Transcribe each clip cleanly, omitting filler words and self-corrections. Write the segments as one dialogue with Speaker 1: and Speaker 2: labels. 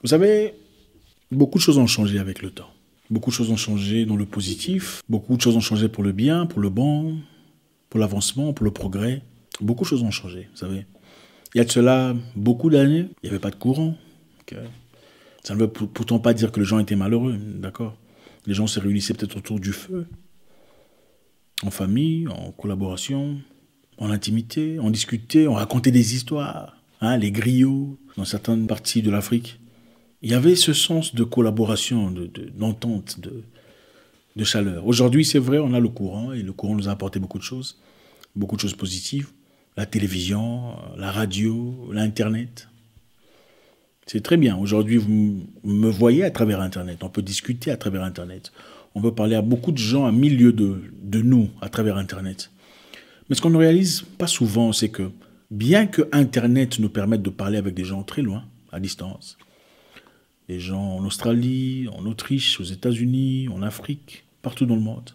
Speaker 1: Vous savez, beaucoup de choses ont changé avec le temps. Beaucoup de choses ont changé dans le positif. Beaucoup de choses ont changé pour le bien, pour le bon, pour l'avancement, pour le progrès. Beaucoup de choses ont changé, vous savez. Il y a de cela beaucoup d'années, il n'y avait pas de courant. Ok. Ça ne veut pourtant pas dire que les gens étaient malheureux, d'accord. Les gens se réunissaient peut-être autour du feu, en famille, en collaboration, en intimité, on discutait, on racontait des histoires, hein, les griots, dans certaines parties de l'Afrique. Il y avait ce sens de collaboration, d'entente, de chaleur. Aujourd'hui, c'est vrai, on a le courant, et le courant nous a apporté beaucoup de choses positives. La télévision, la radio, l'Internet. C'est très bien. Aujourd'hui, vous me voyez à travers Internet. On peut discuter à travers Internet. On peut parler à beaucoup de gens à milieu de nous à travers Internet. Mais ce qu'on ne réalise pas souvent, c'est que bien que Internet nous permette de parler avec des gens très loin, à distance, des gens en Australie, en Autriche, aux États-Unis, en Afrique, partout dans le monde,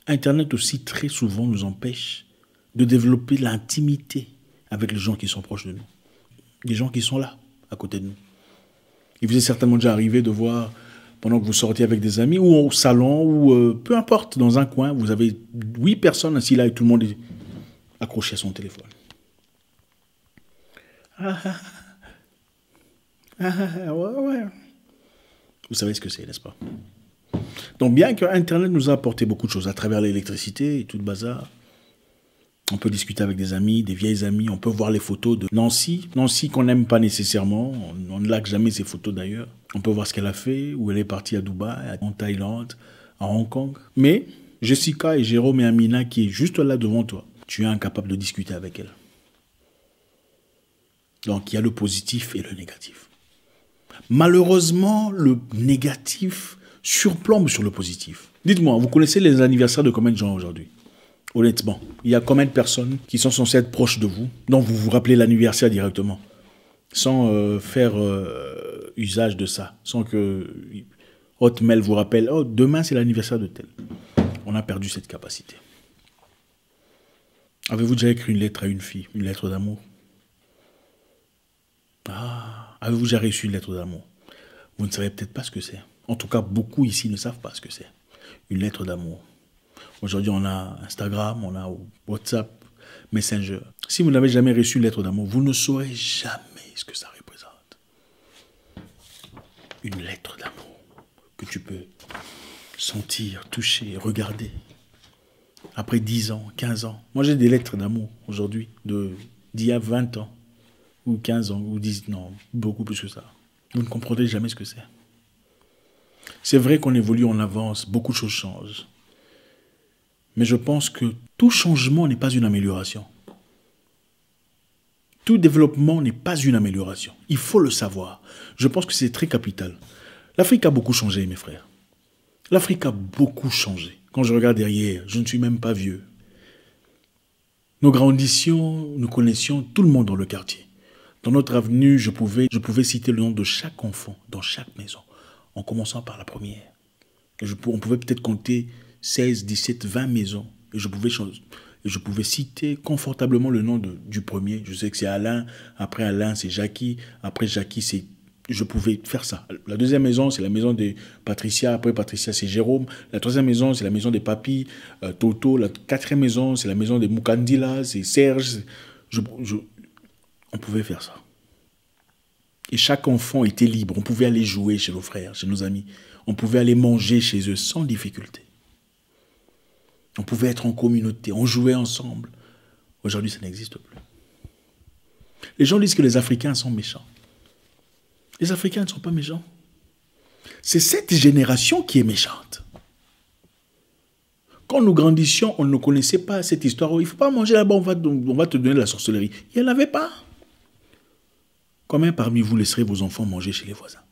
Speaker 1: Internet aussi très souvent nous empêche de développer l'intimité avec les gens qui sont proches de nous. Des gens qui sont là, à côté de nous. Il vous est certainement déjà arrivé de voir, pendant que vous sortez avec des amis, ou au salon, ou peu importe, dans un coin, vous avez 8 personnes assis là et tout le monde est accroché à son téléphone. Ah, ah, ouais, ouais. Vous savez ce que c'est, n'est-ce pas? Donc bien que Internet nous a apporté beaucoup de choses à travers l'électricité et tout le bazar, on peut discuter avec des amis, des vieilles amies, on peut voir les photos de Nancy. Nancy qu'on n'aime pas nécessairement, on ne like jamais ses photos d'ailleurs. On peut voir ce qu'elle a fait, où elle est partie à Dubaï, en Thaïlande, à Hong Kong. Mais Jessica et Jérôme et Amina qui est juste là devant toi, tu es incapable de discuter avec elle. Donc il y a le positif et le négatif. Malheureusement, le négatif surplombe sur le positif. Dites-moi, vous connaissez les anniversaires de combien de gens aujourd'hui? Honnêtement, il y a combien de personnes qui sont censées être proches de vous, dont vous vous rappelez l'anniversaire directement, sans faire usage de ça, sans que Hotmail vous rappelle, oh, demain c'est l'anniversaire de tel. On a perdu cette capacité. Avez-vous déjà écrit une lettre à une fille, une lettre d'amour? Ah, avez-vous déjà reçu une lettre d'amour? Vous ne savez peut-être pas ce que c'est. En tout cas, beaucoup ici ne savent pas ce que c'est. Une lettre d'amour. Aujourd'hui, on a Instagram, on a WhatsApp, Messenger. Si vous n'avez jamais reçu une lettre d'amour, vous ne saurez jamais ce que ça représente. Une lettre d'amour que tu peux sentir, toucher, regarder. Après 10 ans, 15 ans. Moi, j'ai des lettres d'amour aujourd'hui, d'il y a 20 ans, ou 15 ans, ou 10, non, beaucoup plus que ça. Vous ne comprendrez jamais ce que c'est. C'est vrai qu'on évolue, on avance, beaucoup de choses changent. Mais je pense que tout changement n'est pas une amélioration. Tout développement n'est pas une amélioration. Il faut le savoir. Je pense que c'est très capital. L'Afrique a beaucoup changé, mes frères. L'Afrique a beaucoup changé. Quand je regarde derrière, je ne suis même pas vieux. Nous grandissions, nous connaissions tout le monde dans le quartier. Dans notre avenue, je pouvais citer le nom de chaque enfant dans chaque maison, en commençant par la première. On pouvait peut-être compter 16, 17, 20 maisons. Et je pouvais citer confortablement le nom du premier. Je sais que c'est Alain. Après Alain, c'est Jackie. Après Jackie, c'est... Je pouvais faire ça. La deuxième maison, c'est la maison de Patricia. Après Patricia, c'est Jérôme. La troisième maison, c'est la maison de Papi, Toto. La quatrième maison, c'est la maison de Mukandila, c'est Serge. On pouvait faire ça. Et chaque enfant était libre. On pouvait aller jouer chez nos frères, chez nos amis. On pouvait aller manger chez eux sans difficulté. On pouvait être en communauté, on jouait ensemble. Aujourd'hui, ça n'existe plus. Les gens disent que les Africains sont méchants. Les Africains ne sont pas méchants. C'est cette génération qui est méchante. Quand nous grandissions, on ne connaissait pas cette histoire. Il ne faut pas manger là-bas, on va te donner de la sorcellerie. Il n'y en avait pas. Combien parmi vous laisserez vos enfants manger chez les voisins?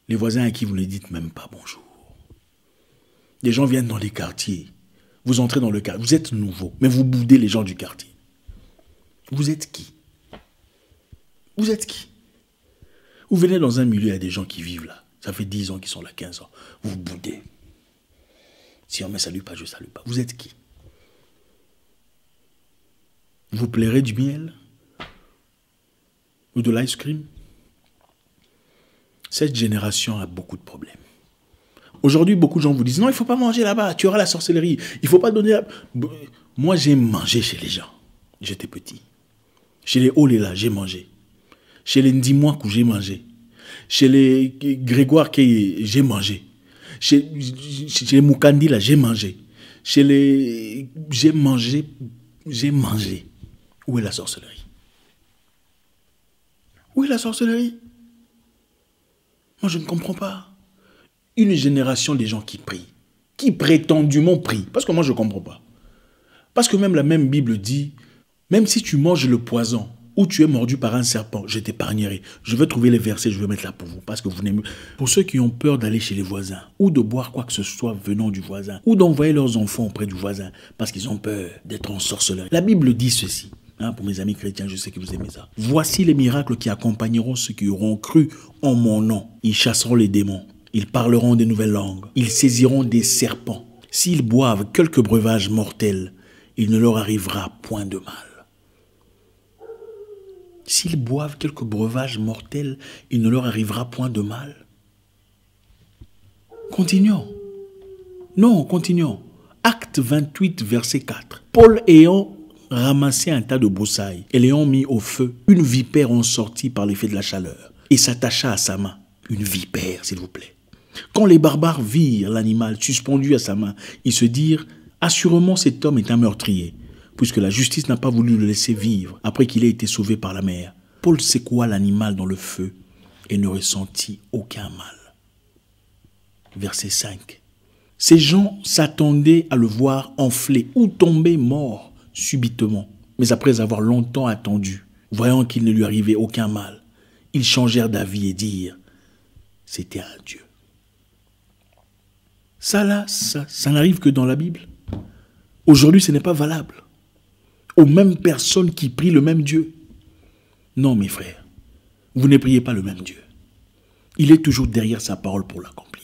Speaker 1: Les voisins à qui vous ne dites même pas bonjour. Les gens viennent dans les quartiers. Vous entrez dans le quartier. Vous êtes nouveau, mais vous boudez les gens du quartier. Vous êtes qui? Vous êtes qui? Vous venez dans un milieu, il y a des gens qui vivent là. Ça fait 10 ans qu'ils sont là, 15 ans. Vous boudez. Si on ne me salue pas, je ne salue pas. Vous êtes qui? Vous plairez du miel? Ou de l'ice cream? Cette génération a beaucoup de problèmes. Aujourd'hui, beaucoup de gens vous disent, non, il ne faut pas manger là-bas, tu auras la sorcellerie. Il ne faut pas donner... Moi, j'ai mangé chez les gens. J'étais petit. Chez les Oléla, j'ai mangé. Chez les Ndimouakou, j'ai mangé. Chez les Grégoire Keye, j'ai mangé. Chez les Moukandila, j'ai mangé. Chez les... J'ai mangé. Où est la sorcellerie? Où est la sorcellerie? Moi, je ne comprends pas. Une génération des gens qui prient, qui prétendument prient. Parce que moi, je ne comprends pas. Parce que même la même Bible dit, même si tu manges le poison ou tu es mordu par un serpent, je t'épargnerai. Je vais trouver les versets, je vais mettre là pour vous. Parce que vous n'aimez... Pour ceux qui ont peur d'aller chez les voisins, ou de boire quoi que ce soit venant du voisin, ou d'envoyer leurs enfants auprès du voisin, parce qu'ils ont peur d'être en sorcellerie. La Bible dit ceci. Pour mes amis chrétiens, je sais que vous aimez ça. Voici les miracles qui accompagneront ceux qui auront cru en mon nom. Ils chasseront les démons. Ils parleront des nouvelles langues. Ils saisiront des serpents. S'ils boivent quelques breuvages mortels, il ne leur arrivera point de mal. S'ils boivent quelques breuvages mortels, il ne leur arrivera point de mal. Continuons. Non, continuons. Acte 28, verset 4. Paul ayant ramassé un tas de broussailles et l'ayant mis au feu, une vipère en sortit par l'effet de la chaleur et s'attacha à sa main. Une vipère, s'il vous plaît. Quand les barbares virent l'animal suspendu à sa main, ils se dirent « Assurément cet homme est un meurtrier, puisque la justice n'a pas voulu le laisser vivre après qu'il ait été sauvé par la mer. » Paul secoua l'animal dans le feu et ne ressentit aucun mal. Verset 5. Ces gens s'attendaient à le voir enfler ou tomber mort subitement. Mais après avoir longtemps attendu, voyant qu'il ne lui arrivait aucun mal, ils changèrent d'avis et dirent « C'était un Dieu. » Ça n'arrive que dans la Bible. Aujourd'hui, ce n'est pas valable. Aux mêmes personnes qui prient le même Dieu. Non, mes frères, vous ne priez pas le même Dieu. Il est toujours derrière sa parole pour l'accomplir.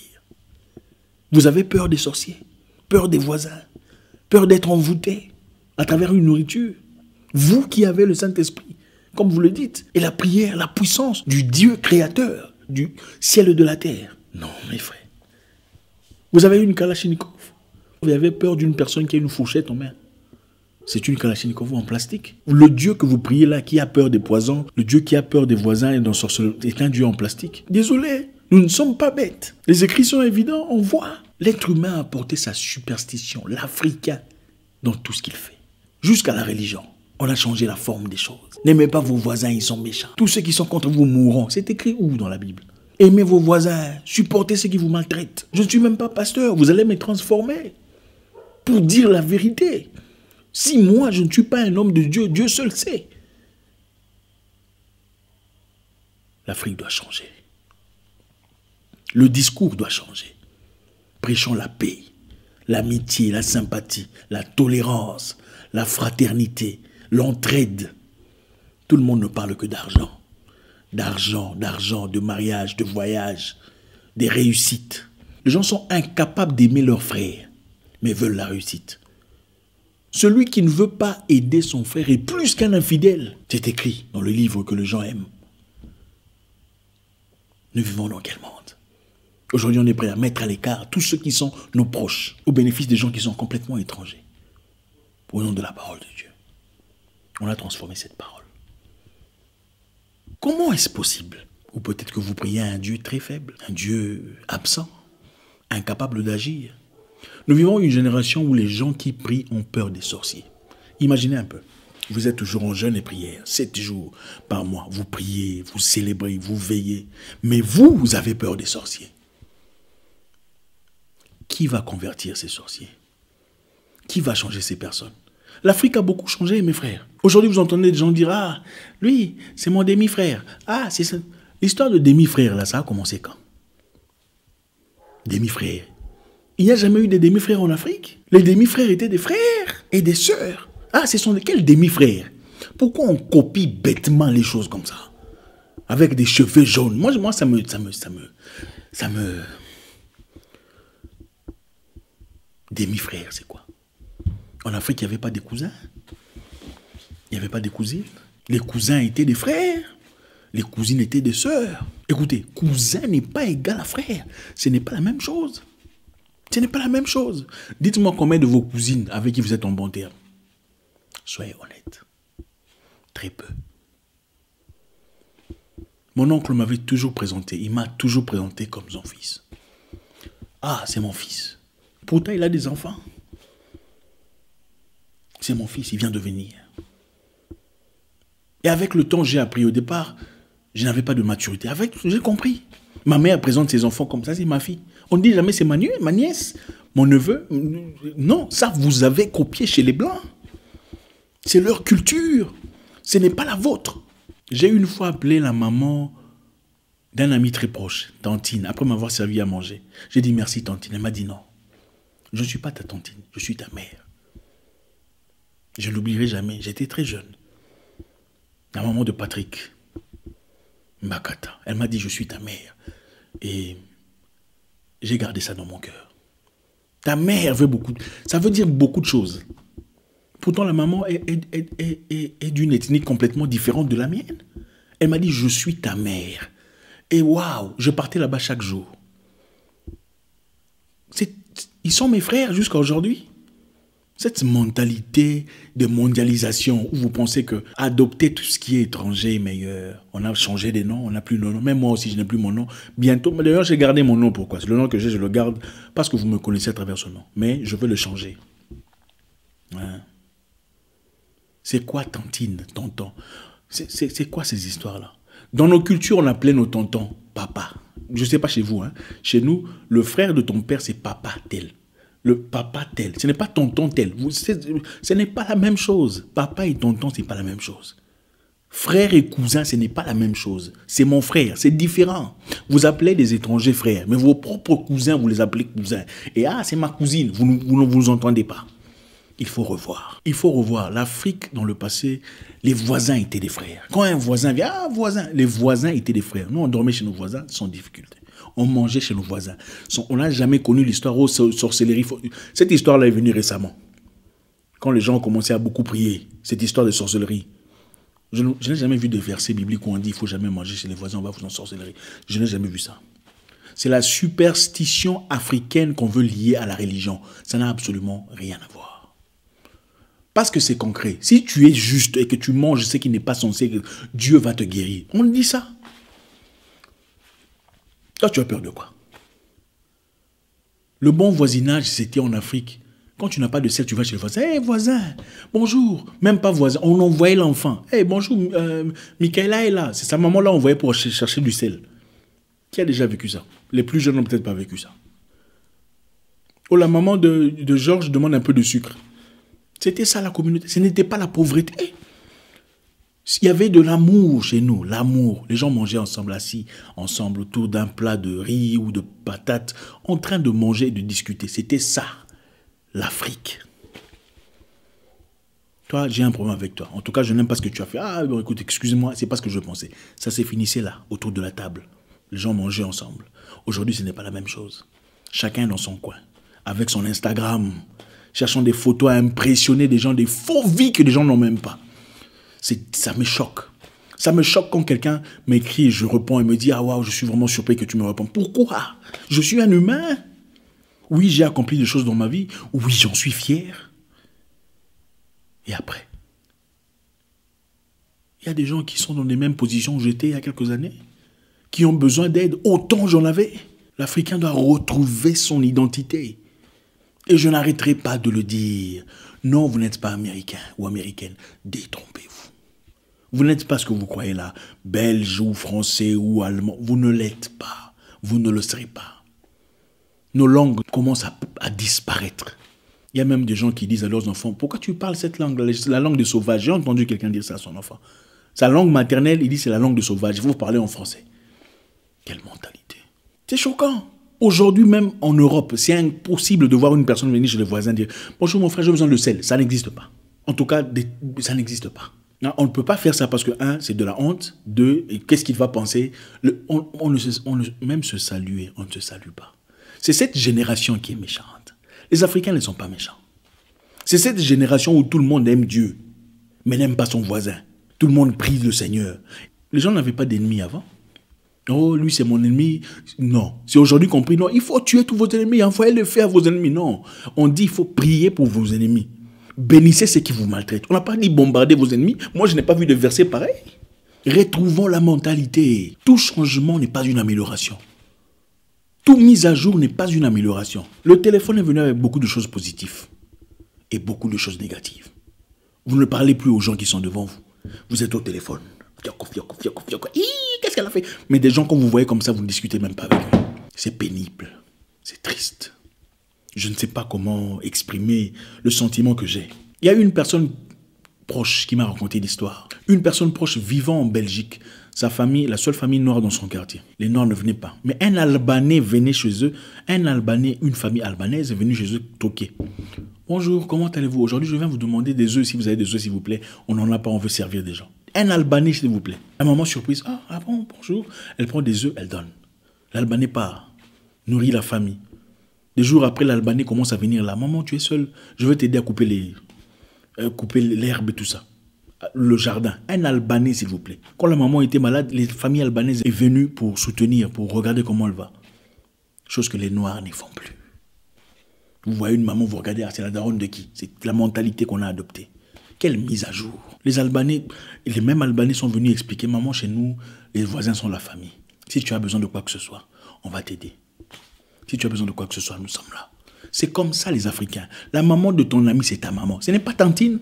Speaker 1: Vous avez peur des sorciers, peur des voisins, peur d'être envoûté à travers une nourriture. Vous qui avez le Saint-Esprit, comme vous le dites, et la prière, la puissance du Dieu créateur, du ciel et de la terre. Non, mes frères. Vous avez une Kalachnikov. Vous avez peur d'une personne qui a une fourchette en main. C'est une Kalachnikov en plastique. Le Dieu que vous priez là, qui a peur des poisons, le Dieu qui a peur des voisins et d'un sorceleur, est un Dieu en plastique. Désolé, nous ne sommes pas bêtes. Les écrits sont évidents, on voit. L'être humain a porté sa superstition, l'Africain, dans tout ce qu'il fait. Jusqu'à la religion. On a changé la forme des choses. N'aimez pas vos voisins, ils sont méchants. Tous ceux qui sont contre vous mourront. C'est écrit où dans la Bible? Aimez vos voisins, supportez ceux qui vous maltraitent. Je ne suis même pas pasteur, vous allez me transformer pour dire la vérité. Si moi je ne suis pas un homme de Dieu, Dieu seul sait. L'Afrique doit changer. Le discours doit changer. Prêchons la paix, l'amitié, la sympathie, la tolérance, la fraternité, l'entraide. Tout le monde ne parle que d'argent. D'argent, de mariage, de voyage, des réussites. Les gens sont incapables d'aimer leurs frères, mais veulent la réussite. Celui qui ne veut pas aider son frère est plus qu'un infidèle. C'est écrit dans le livre que les gens aiment. Nous vivons dans quel monde? Aujourd'hui, on est prêt à mettre à l'écart tous ceux qui sont nos proches, au bénéfice des gens qui sont complètement étrangers. Au nom de la parole de Dieu. On a transformé cette parole. Comment est-ce possible? Ou peut-être que vous priez à un Dieu très faible, un Dieu absent, incapable d'agir. Nous vivons une génération où les gens qui prient ont peur des sorciers. Imaginez un peu, vous êtes toujours en jeûne et prière, 7 jours par mois, vous priez, vous célébrez, vous veillez, mais vous avez peur des sorciers. Qui va convertir ces sorciers? Qui va changer ces personnes? L'Afrique a beaucoup changé, mes frères. Aujourd'hui, vous entendez des gens dire « Ah, lui, c'est mon demi-frère. Ah, c'est ça. » L'histoire de demi-frère, là, ça a commencé quand? Demi-frère. Il n'y a jamais eu de demi-frères en Afrique. Les demi-frères étaient des frères et des sœurs. Ah, ce sont de quels demi-frères? Pourquoi on copie bêtement les choses comme ça? Avec des cheveux jaunes. Moi ça me... Demi-frère, c'est quoi? En Afrique, il n'y avait pas de cousins. Il n'y avait pas de cousines. Les cousins étaient des frères. Les cousines étaient des sœurs. Écoutez, cousin n'est pas égal à frère. Ce n'est pas la même chose. Ce n'est pas la même chose. Dites-moi combien de vos cousines avec qui vous êtes en bon terme. Soyez honnête. Très peu. Mon oncle m'avait toujours présenté. Il m'a toujours présenté comme son fils. Ah, c'est mon fils. Pourtant, il a des enfants. C'est mon fils, il vient de venir. Et avec le temps, j'ai appris. Au départ, je n'avais pas de maturité. J'ai compris. Ma mère présente ses enfants comme ça, c'est ma fille. On ne dit jamais c'est ma nièce, mon neveu. Non, ça, vous avez copié chez les Blancs. C'est leur culture. Ce n'est pas la vôtre. J'ai une fois appelé la maman d'un ami très proche, Tantine, après m'avoir servi à manger. J'ai dit merci Tantine. Elle m'a dit non. Je ne suis pas ta Tantine, je suis ta mère. Je ne l'oublierai jamais, j'étais très jeune. La maman de Patrick, Makata, elle m'a dit je suis ta mère. Et j'ai gardé ça dans mon cœur. Ta mère veut beaucoup, ça veut dire beaucoup de choses. Pourtant la maman est d'une ethnie complètement différente de la mienne. Elle m'a dit je suis ta mère. Et waouh, je partais là-bas chaque jour. Ils sont mes frères jusqu'à aujourd'hui. Cette mentalité de mondialisation où vous pensez que adopter tout ce qui est étranger est meilleur. On a changé des noms, on n'a plus de nom. Même moi aussi, je n'ai plus mon nom. Bientôt, d'ailleurs, j'ai gardé mon nom. Pourquoi? C'est le nom que j'ai, je le garde parce que vous me connaissez à travers ce nom. Mais je veux le changer. Hein? C'est quoi tantine, tonton? C'est quoi ces histoires-là? Dans nos cultures, on appelait nos tontons papa. Je ne sais pas chez vous. Hein? Chez nous, le frère de ton père, c'est papa tel. Le papa tel. Ce n'est pas tonton tel. Ce n'est pas la même chose. Papa et tonton, ce n'est pas la même chose. Frère et cousin, ce n'est pas la même chose. C'est mon frère, c'est différent. Vous appelez des étrangers frères, mais vos propres cousins, vous les appelez cousins. Et ah, c'est ma cousine, vous ne vous entendez pas. Il faut revoir. Il faut revoir. L'Afrique, dans le passé, les voisins étaient des frères. Quand un voisin vient, ah, voisin, les voisins étaient des frères. Nous, on dormait chez nos voisins sans difficulté. On mangeait chez nos voisins. On n'a jamais connu l'histoire aux sorcelleries. Cette histoire-là est venue récemment. Quand les gens ont commencé à beaucoup prier, cette histoire de sorcellerie. Je n'ai jamais vu de verset biblique où on dit il ne faut jamais manger chez les voisins, on va vous en sorcellerie. Je n'ai jamais vu ça. C'est la superstition africaine qu'on veut lier à la religion. Ça n'a absolument rien à voir. Parce que c'est concret. Si tu es juste et que tu manges ce qui n'est pas censé, Dieu va te guérir. On dit ça. Toi, tu as peur de quoi? Le bon voisinage, c'était en Afrique. Quand tu n'as pas de sel, tu vas chez le voisin. Hé, voisin, bonjour. Même pas voisin, on envoyait l'enfant. Hé, bonjour, Michaela est là. C'est sa maman là, on envoyait pour chercher du sel. Qui a déjà vécu ça? Les plus jeunes n'ont peut-être pas vécu ça. Oh, la maman de Georges demande un peu de sucre. C'était ça la communauté. Ce n'était pas la pauvreté. Il y avait de l'amour chez nous, l'amour. Les gens mangeaient ensemble, assis ensemble, autour d'un plat de riz ou de patates, en train de manger et de discuter. C'était ça, l'Afrique. Toi, j'ai un problème avec toi. En tout cas, je n'aime pas ce que tu as fait. Ah, bon, écoute, excuse-moi, c'est pas ce que je pensais. Ça s'est finissé là, autour de la table. Les gens mangeaient ensemble. Aujourd'hui, ce n'est pas la même chose. Chacun dans son coin, avec son Instagram, cherchant des photos à impressionner des gens, des faux vies que les gens n'ont même pas. Ça me choque. Ça me choque quand quelqu'un m'écrit et je réponds et me dit « Ah waouh, je suis vraiment surpris que tu me réponds. » Pourquoi? Je suis un humain. Oui, j'ai accompli des choses dans ma vie. Oui, j'en suis fier. Et après? Il y a des gens qui sont dans les mêmes positions où j'étais il y a quelques années, qui ont besoin d'aide. Autant j'en avais. L'Africain doit retrouver son identité. Et je n'arrêterai pas de le dire. Non, vous n'êtes pas américain ou américaine. Détrompez-vous. Vous n'êtes pas ce que vous croyez là, belge ou français ou allemand. Vous ne l'êtes pas. Vous ne le serez pas. Nos langues commencent à disparaître. Il y a même des gens qui disent à leurs enfants, pourquoi tu parles cette langue, la langue des sauvages? J'ai entendu quelqu'un dire ça à son enfant. Sa langue maternelle, il dit c'est la langue des sauvages. Il faut parler en français. Quelle mentalité. C'est choquant. Aujourd'hui même en Europe, c'est impossible de voir une personne venir chez les voisins dire « Bonjour mon frère, j'ai besoin de sel ». Ça n'existe pas. En tout cas, ça n'existe pas. Non, on ne peut pas faire ça parce que, un, c'est de la honte. Deux, qu'est-ce qu'il va penser? Même se saluer, on ne se salue pas. C'est cette génération qui est méchante. Les Africains ne sont pas méchants. C'est cette génération où tout le monde aime Dieu, mais n'aime pas son voisin. Tout le monde prie le Seigneur. Les gens n'avaient pas d'ennemis avant. Oh, lui, c'est mon ennemi. Non. C'est aujourd'hui compris. Non, il faut tuer tous vos ennemis. Envoyez le feu à vos ennemis. Non. On dit il faut prier pour vos ennemis. Bénissez ceux qui vous maltraitent. On n'a pas dit bombarder vos ennemis. Moi, je n'ai pas vu de verset pareil. Retrouvons la mentalité. Tout changement n'est pas une amélioration. Toute mise à jour n'est pas une amélioration. Le téléphone est venu avec beaucoup de choses positives et beaucoup de choses négatives. Vous ne parlez plus aux gens qui sont devant vous. Vous êtes au téléphone. Qu'est-ce qu'elle a fait? Mais des gens, quand vous voyez comme ça, vous ne discutez même pas avec eux. C'est pénible. C'est triste. Je ne sais pas comment exprimer le sentiment que j'ai. Il y a une personne proche qui m'a raconté l'histoire. Une personne proche vivant en Belgique. Sa famille, la seule famille noire dans son quartier. Les noirs ne venaient pas. Mais un Albanais venait chez eux. Un Albanais, une famille albanaise est venue chez eux toquer. Bonjour, comment allez-vous? Aujourd'hui, je viens vous demander des œufs, si vous avez des œufs, s'il vous plaît. On n'en a pas, on veut servir des gens. Un Albanais, s'il vous plaît. Un moment surprise. Ah bon, bonjour. Elle prend des œufs, elle donne. L'Albanais part, nourrit la famille. Des jours après, l'Albanais commence à venir là. Maman, tu es seule. Je vais t'aider à couper l'herbe et tout ça. Le jardin. Un Albanais, s'il vous plaît. Quand la maman était malade, les familles albanaises sont venues pour soutenir, pour regarder comment elle va. Chose que les Noirs ne font plus. Vous voyez une maman, vous regardez, c'est la daronne de qui? C'est la mentalité qu'on a adoptée. Quelle mise à jour. Les Albanais, les mêmes Albanais sont venus expliquer, maman, chez nous, les voisins sont la famille. Si tu as besoin de quoi que ce soit, on va t'aider. Si tu as besoin de quoi que ce soit, nous sommes là. C'est comme ça les Africains. La maman de ton ami, c'est ta maman. Ce n'est pas tantine.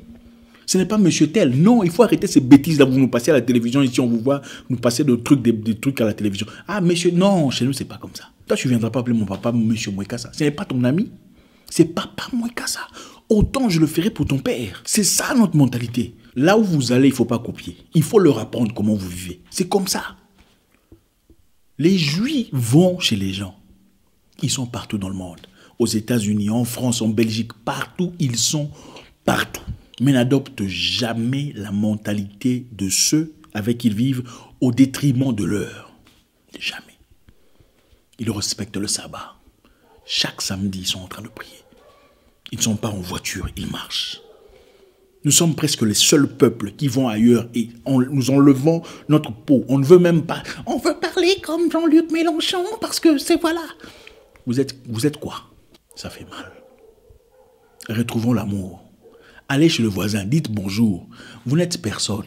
Speaker 1: Ce n'est pas monsieur tel. Non, il faut arrêter ces bêtises-là. Vous nous passez à la télévision, ici on vous voit, nous passez des trucs à la télévision. Ah, monsieur, non, chez nous, c'est pas comme ça. Toi, tu ne viendras pas appeler mon papa monsieur Mouekassa. Ce n'est pas ton ami. C'est papa Mouekassa. Autant je le ferai pour ton père. C'est ça notre mentalité. Là où vous allez, il ne faut pas copier. Il faut leur apprendre comment vous vivez. C'est comme ça. Les Juifs vont chez les gens. Ils sont partout dans le monde. Aux États-Unis, en France, en Belgique, partout, ils sont partout. Mais n'adoptent jamais la mentalité de ceux avec qui ils vivent au détriment de leur. Jamais. Ils respectent le sabbat. Chaque samedi, ils sont en train de prier. Ils ne sont pas en voiture, ils marchent. Nous sommes presque les seuls peuples qui vont ailleurs et nous enlevons notre peau. On ne veut même pas. On veut parler comme Jean-Luc Mélenchon parce que c'est voilà. Vous êtes quoi? Ça fait mal. Retrouvons l'amour. Allez chez le voisin, dites bonjour. Vous n'êtes personne.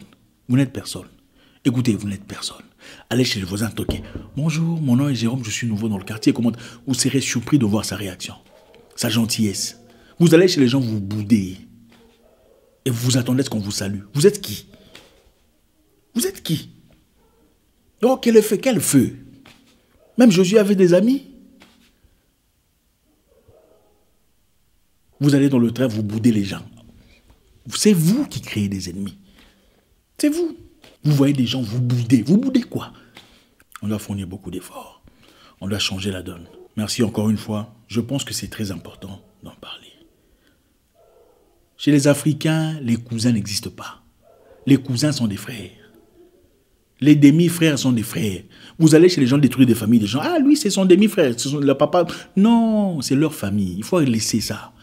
Speaker 1: Vous n'êtes personne. Écoutez, vous n'êtes personne. Allez chez le voisin, toquez. Bonjour, mon nom est Jérôme, je suis nouveau dans le quartier. Comment... Vous serez surpris de voir sa réaction, sa gentillesse. Vous allez chez les gens, vous boudez. Et vous vous attendez à ce qu'on vous salue. Vous êtes qui? Vous êtes qui? Oh, quel feu. Même Josué avait des amis. Vous allez dans le train, vous boudez les gens. C'est vous qui créez des ennemis. C'est vous. Vous voyez des gens, vous boudez. Vous boudez quoi? On doit fournir beaucoup d'efforts. On doit changer la donne. Merci encore une fois. Je pense que c'est très important d'en parler. Chez les Africains, les cousins n'existent pas. Les cousins sont des frères. Les demi-frères sont des frères. Vous allez chez les gens détruire des familles des gens. Ah, lui, c'est son demi-frère, c'est le papa. Non, c'est leur famille. Il faut laisser ça.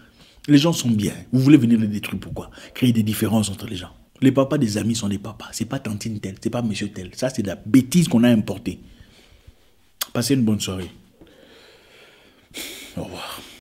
Speaker 1: Les gens sont bien. Vous voulez venir les détruire, pourquoi? Créer des différences entre les gens. Les papas des amis sont des papas. C'est pas tantine tel, c'est pas monsieur tel. Ça, c'est de la bêtise qu'on a importée. Passez une bonne soirée. Au revoir.